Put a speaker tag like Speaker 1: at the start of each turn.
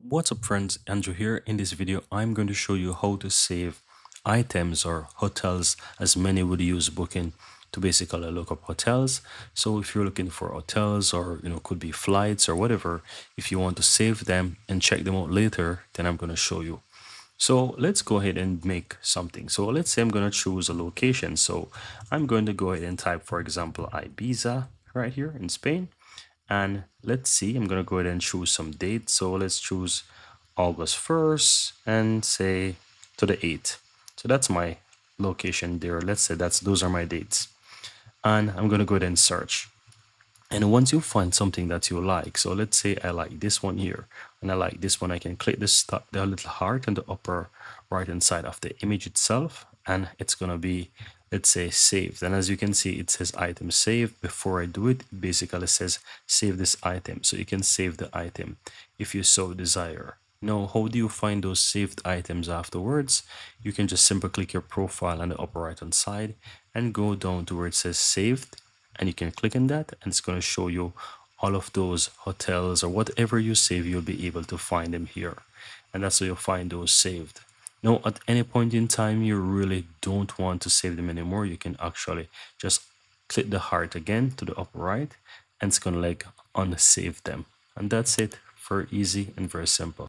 Speaker 1: What's up friends, Andrew here. In this video I'm going to show you how to save items or hotels, as many would use booking to basically look up hotels. So if you're looking for hotels, or could be flights or whatever, if you want to save them and check them out later, then I'm going to show you. So let's go ahead and make something. So let's say I'm going to choose a location. So I'm going to go ahead and type, for example, Ibiza right here in Spain. And let's see, I'm going to go ahead and choose some dates. So let's choose August 1st and say to the 8th. So that's my location there. Let's say those are my dates. And I'm going to go ahead and search. And once you find something that you like, so let's say I like this one here and I like this one, I can click the little heart on the upper right hand side of the image itself, and it's going to be, let's say, saved. And as you can see, it says item saved. Before I do it, it basically says save this item. So you can save the item if you so desire. Now, how do you find those saved items afterwards? You can just simply click your profile on the upper right hand side and go down to where it says saved, and you can click on that and it's going to show you all of those hotels or whatever you save. You'll be able to find them here, and that's how you'll find those saved. Now at any point in time you really don't want to save them anymore, you can actually just click the heart again to the upper right, and it's going to like unsave them. And that's it. Very easy and very simple.